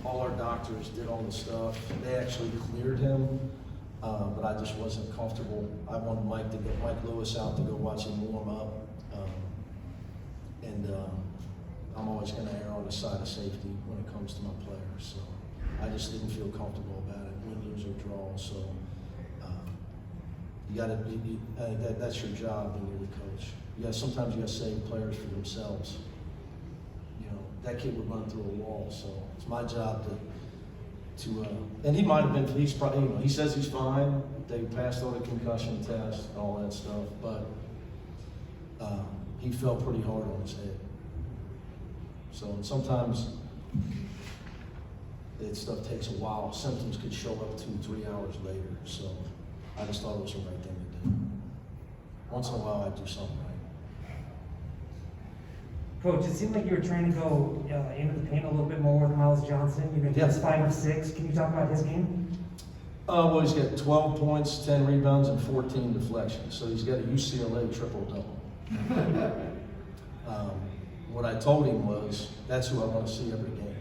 all our doctors did all the stuff. They actually cleared him, but I just wasn't comfortable. I wanted Mike to get Mike Lewis out to go watch him warm up. I'm always going to err on the side of safety when it comes to my players. So I just didn't feel comfortable about it, win, lose, or draw. So you got to, that's your job when you're the coach. Sometimes you got to save players for themselves. You know, that kid would run through a wall. So it's my job to and he might have been, he's probably, you know, he says he's fine. They passed all the concussion tests and all that stuff, but he fell pretty hard on his head. So sometimes that stuff takes a while. Symptoms could show up 2-3 hours later. So I just thought it was the right thing to do. Once in a while, I do something right. Coach, it seemed like you were trying to go into the paint a little bit more with Miles Johnson. You know, he's 5 of 6. Can you talk about his game? Well, he's got 12 points, 10 rebounds, and 14 deflections. So he's got a UCLA triple-double. What I told him was, that's who I want to see every game.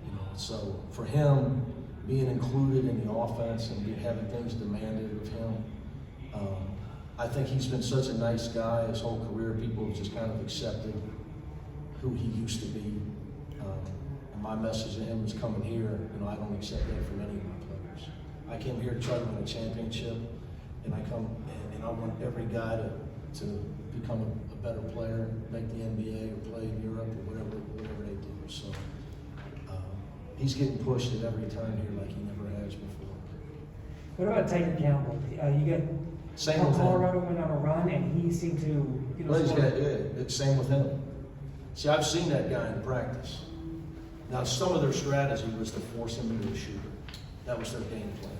You know, so for him, being included in the offense and having things demanded of him, I think he's been such a nice guy his whole career. People have just kind of accepted who he used to be. And my message to him is coming here, you know, I don't accept that from any of my players. I came here to try to win a championship, and I want every guy to become a better player, make the NBA or play in Europe or whatever they do. So he's getting pushed at every turn here like he never has before. What about Tyger Campbell? You got same with Colorado him. went on a run, and he seemed to, you know, Well, same with him. See, I've seen that guy in practice. Now, some of their strategy was to force him into a shooter. That was their game plan.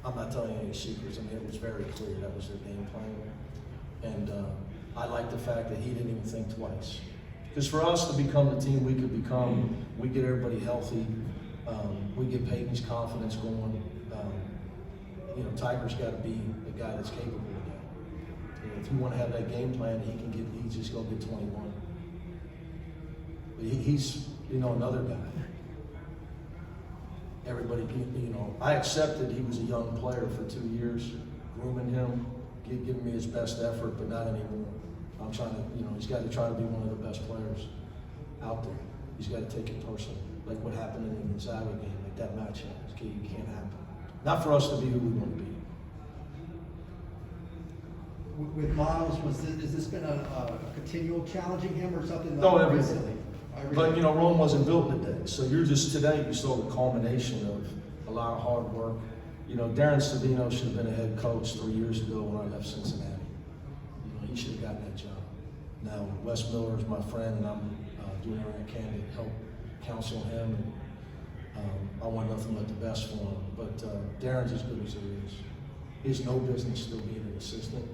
I'm not telling you any secrets. I mean, it was very clear that was their game plan. And I like the fact that he didn't even think twice. Because for us to become the team we could become, we get everybody healthy, we get Peyton's confidence going. You know, Tiger's got to be the guy that's capable of that. And if you want to have that game plan, he's just going to get 21. But he's, you know, another guy. Everybody, you know, I accepted he was a young player for 2 years, grooming him, giving me his best effort, but not anymore. I'm trying to, you know, he's got to try to be one of the best players out there. He's got to take it personally, like what happened in the Gonzaga game, like that matchup. It can't happen. Not for us to be who we want to be. With Miles, has this been a continual challenging him or something? No, like every recently? day. But, you know, Rome wasn't built in a day. So today you saw the culmination of a lot of hard work. You know, Darren Savino should have been a head coach 3 years ago when I left Cincinnati. You know, he should have gotten that job. Now, Wes Miller is my friend, and I'm doing everything I can to help counsel him. And I want nothing but the best for him. But Darren's as good as he is. He has no business still being an assistant.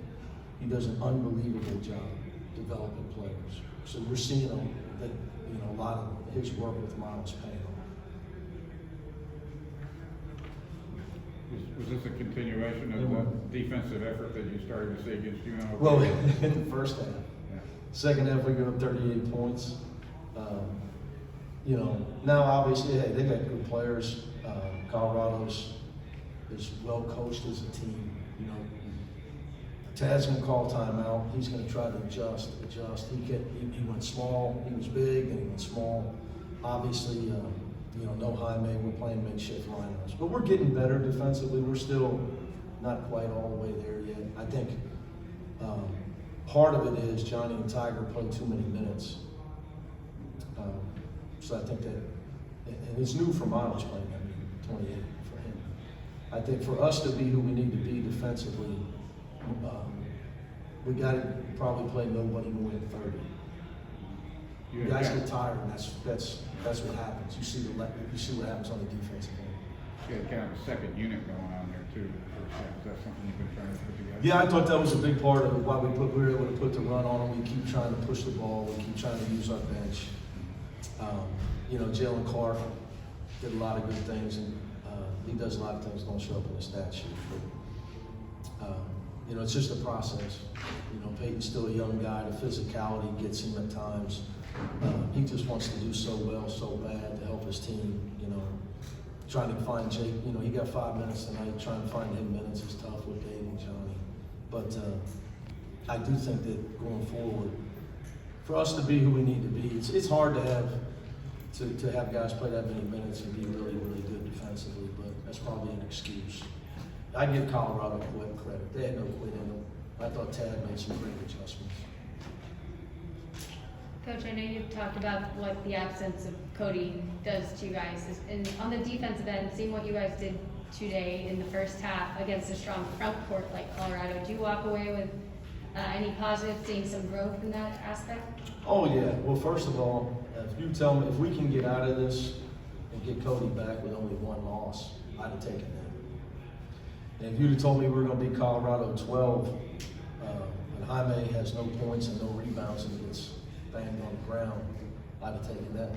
He does an unbelievable job developing players. So we're seeing that, you know, a lot of his work with Miles paying off. Was this a continuation of the defensive effort that you started to see against UNLV? Well, in the first half. Yeah. Second half, we got up 38 points. You know, now obviously, hey, they got good players. Colorado's is well coached as a team. You know, Tad's gonna call timeout. He's gonna try to adjust. He went small. He was big, and he went small. Obviously, you know, no Jaime. We're playing makeshift lineups, but we're getting better defensively. We're still not quite all the way there yet. I think part of it is Johnny and Tiger played too many minutes. So I think that, and it's new for Miles playing, 28 for him. I think for us to be who we need to be defensively, we got to probably play nobody more than 30. You guys get tired, and that's what happens. You see what happens on the defensive end. You had kind of a second unit going on there too. Is that something you've been trying to put together? Yeah, I thought that was a big part of why we were able to put the run on them. We keep trying to push the ball. We keep trying to use our bench. You know, Jalen Clark did a lot of good things, and he does a lot of things that don't show up in the stat sheet. But, you know, it's just a process. You know, Peyton's still a young guy. The physicality gets him at times. He just wants to do so well, so bad to help his team, you know. Trying to find Jake, you know, he got 5 minutes tonight. Trying to find him minutes is tough with Dave and Johnny. But I do think that going forward, for us to be who we need to be, it's hard to have guys play that many minutes and be really, really good defensively, but that's probably an excuse. I give Colorado credit. They had no quit in them. I thought Tad made some great adjustments. Coach, I know you've talked about what the absence of Cody does to you guys. And on the defensive end, seeing what you guys did today in the first half against a strong front court like Colorado, do you walk away with any positive, seeing some growth in that aspect? Oh yeah. Well, first of all, if you tell me if we can get out of this and get Cody back with only one loss, I'd have taken that. And if you'd have told me we were going to beat Colorado 12, and Jaime has no points and no rebounds and gets banged on the ground, I'd have taken that.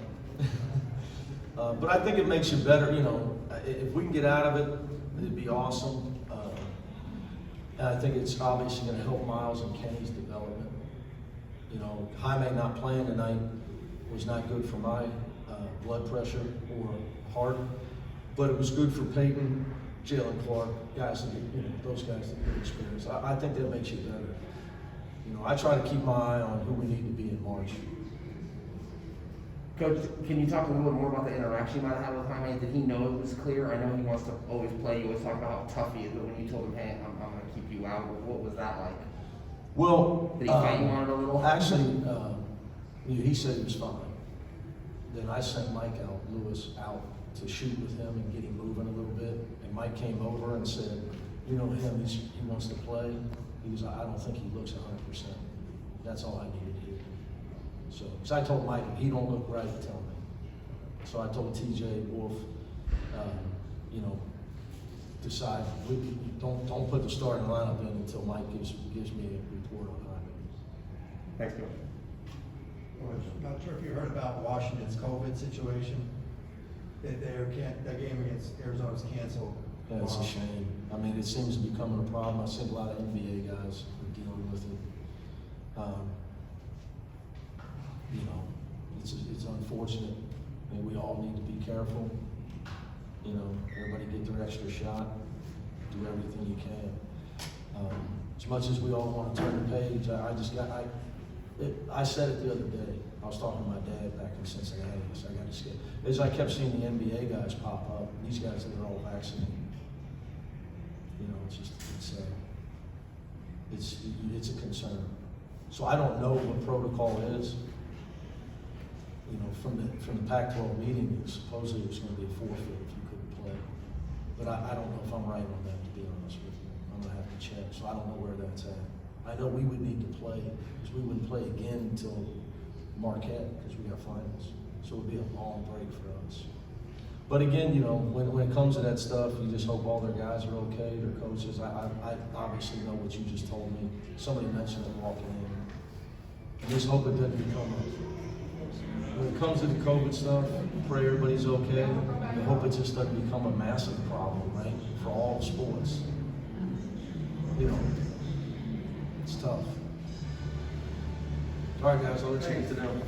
But I think it makes you better. You know, if we can get out of it, it'd be awesome. And I think it's obviously going to help Miles and Kenny's development. You know, Jaime not playing tonight was not good for my blood pressure or heart, but it was good for Peyton, Jalen Clark, guys that get, you know, those guys that get experience. I think that makes you better. You know, I try to keep my eye on who we need to be in March. Coach, can you talk a little bit more about the interaction you might have had with Jaime? Did he know it was clear? I know he wants to always play. You always talk about how tough he is, but when you told him, hey, I'm going to keep you out, what was that like? Well, Did he fight you on it a little? Actually, he said he was fine. Then I sent Mike Lewis out to shoot with him and get him moving a little bit. And Mike came over and said, you know him, he wants to play. He was, I don't think he looks 100%. That's all I needed to hear. So, because I told Mike, if he don't look right, tell me. So I told TJ Wolf, you know, decide, don't put the starting lineup in until Mike gives me a report on Jaime. Thanks, Coach. I'm not sure if you heard about Washington's COVID situation. That game against Arizona was canceled. Yeah, it's a shame. I mean, it seems to be becoming a problem. I think a lot of NBA guys are dealing with it. You know, it's unfortunate. I mean, we all need to be careful. You know, everybody get their extra shot. Do everything you can. As much as we all want to turn the page, I said it the other day. I was talking to my dad back in Cincinnati. I said, I got to skip. As I kept seeing the NBA guys pop up, these guys that are all vaccinated. You know, it's a concern. So I don't know what protocol is. You know, from the Pac-12 meeting, supposedly it was going to be a forfeit if you couldn't play. But I don't know if I'm right on that, to be honest with you. I'm going to have to check. So I don't know where that's at. I know we would need to play, because we wouldn't play again until Marquette, because we got finals. So it would be a long break for us. But again, you know, when it comes to that stuff, you just hope all their guys are okay, their coaches. I obviously know what you just told me. Somebody mentioned it walking in. And just hope it doesn't become when it comes to the COVID stuff, pray everybody's okay. I hope it just doesn't become a massive problem, right? For all sports. You know, it's tough. All right, guys, I'll let you get to them.